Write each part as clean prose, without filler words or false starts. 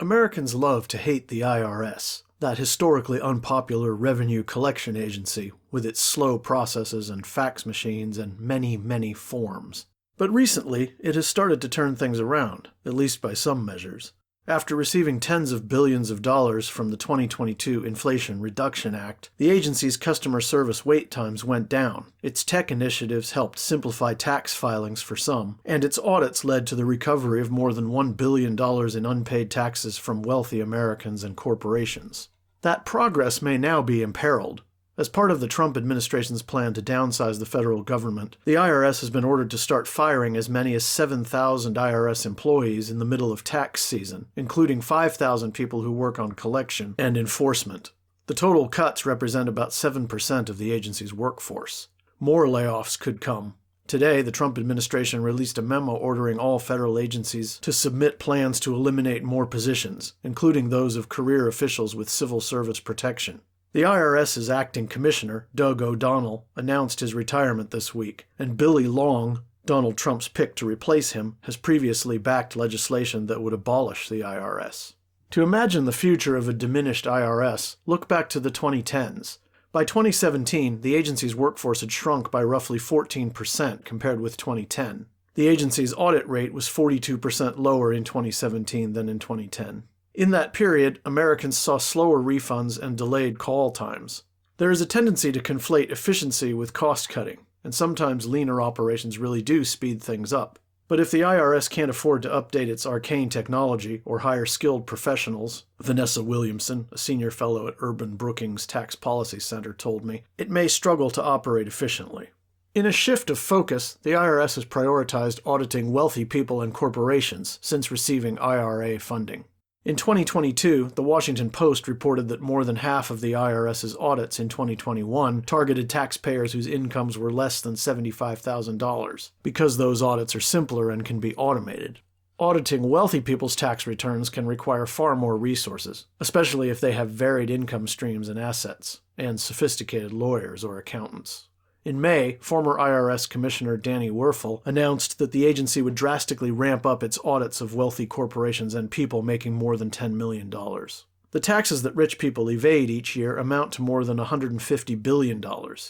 Americans love to hate the IRS, that historically unpopular revenue collection agency with its slow processes and fax machines and many, many forms. But recently, it has started to turn things around, at least by some measures. After receiving tens of billions of dollars from the 2022 Inflation Reduction Act, the agency's customer service wait times went down, its tech initiatives helped simplify tax filings for some, and its audits led to the recovery of more than $1 billion in unpaid taxes from wealthy Americans and corporations. That progress may now be imperiled. As part of the Trump administration's plan to downsize the federal government, the IRS has been ordered to start firing as many as 7,000 IRS employees in the middle of tax season, including 5,000 people who work on collection and enforcement. The total cuts represent about 7% of the agency's workforce. More layoffs could come. Today, the Trump administration released a memo ordering all federal agencies to submit plans to eliminate more positions, including those of career officials with civil service protection. The IRS's acting commissioner, Doug O'Donnell, announced his retirement this week, and Billy Long, Donald Trump's pick to replace him, has previously backed legislation that would abolish the IRS. To imagine the future of a diminished IRS, look back to the 2010s. By 2017, the agency's workforce had shrunk by roughly 14% compared with 2010. The agency's audit rate was 42% lower in 2017 than in 2010. In that period, Americans saw slower refunds and delayed call times. There is a tendency to conflate efficiency with cost-cutting, and sometimes leaner operations really do speed things up. But if the IRS can't afford to update its arcane technology or hire skilled professionals, Vanessa Williamson, a senior fellow at Urban Brookings Tax Policy Center, told me, it may struggle to operate efficiently. In a shift of focus, the IRS has prioritized auditing wealthy people and corporations since receiving IRA funding. In 2022, The Washington Post reported that more than half of the IRS's audits in 2021 targeted taxpayers whose incomes were less than $75,000, because those audits are simpler and can be automated. Auditing wealthy people's tax returns can require far more resources, especially if they have varied income streams and assets, and sophisticated lawyers or accountants. In May, former IRS Commissioner Danny Werfel announced that the agency would drastically ramp up its audits of wealthy corporations and people making more than $10 million. The taxes that rich people evade each year amount to more than $150 billion,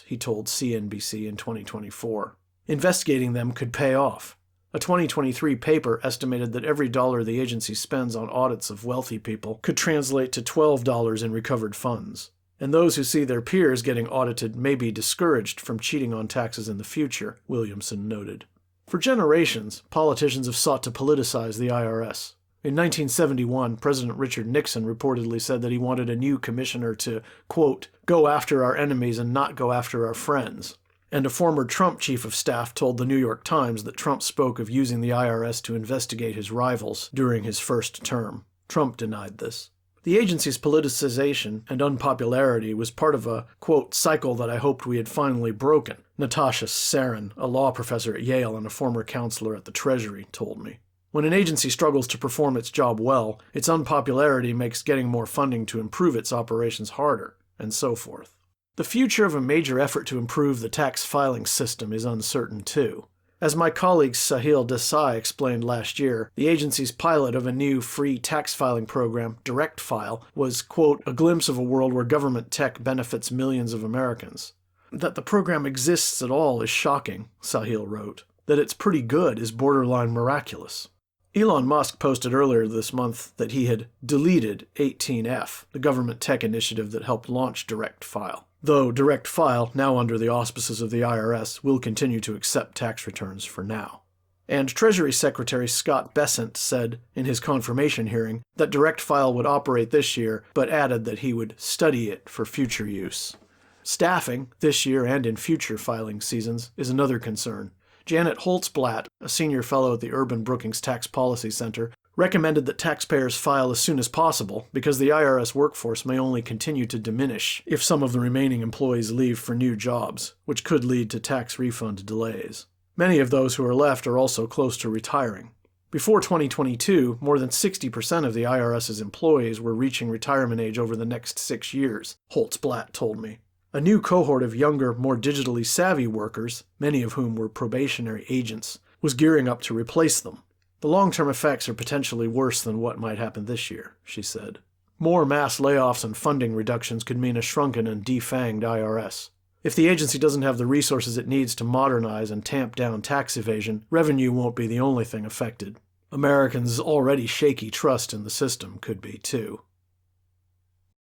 he told CNBC in 2024. Investigating them could pay off. A 2023 paper estimated that every dollar the agency spends on audits of wealthy people could translate to $12 in recovered funds. And those who see their peers getting audited may be discouraged from cheating on taxes in the future, Williamson noted. For generations, politicians have sought to politicize the IRS. In 1971, President Richard Nixon reportedly said that he wanted a new commissioner to, quote, go after our enemies and not go after our friends. And a former Trump chief of staff told the New York Times that Trump spoke of using the IRS to investigate his rivals during his first term. Trump denied this. The agency's politicization and unpopularity was part of a, quote, cycle that I hoped we had finally broken, Natasha Sarin, a law professor at Yale and a former counselor at the Treasury, told me. When an agency struggles to perform its job well, its unpopularity makes getting more funding to improve its operations harder, and so forth. The future of a major effort to improve the tax filing system is uncertain too. As my colleague Sahil Desai explained last year, the agency's pilot of a new free tax filing program, Direct File, was, quote, a glimpse of a world where government tech benefits millions of Americans. That the program exists at all is shocking, Sahil wrote. That it's pretty good is borderline miraculous. Elon Musk posted earlier this month that he had deleted 18F, the government tech initiative that helped launch Direct File. Though Direct File, now under the auspices of the IRS, will continue to accept tax returns for now. And Treasury Secretary Scott Bessent said in his confirmation hearing that Direct File would operate this year, but added that he would study it for future use. Staffing, this year and in future filing seasons, is another concern. Janet Holtzblatt, a senior fellow at the Urban Brookings Tax Policy Center, recommended that taxpayers file as soon as possible because the IRS workforce may only continue to diminish if some of the remaining employees leave for new jobs, which could lead to tax refund delays. Many of those who are left are also close to retiring. Before 2022, more than 60% of the IRS's employees were reaching retirement age over the next 6 years, Holtzblatt told me. A new cohort of younger, more digitally savvy workers, many of whom were probationary agents, was gearing up to replace them. The long-term effects are potentially worse than what might happen this year, she said. More mass layoffs and funding reductions could mean a shrunken and defanged IRS. If the agency doesn't have the resources it needs to modernize and tamp down tax evasion, revenue won't be the only thing affected. Americans' already shaky trust in the system could be, too.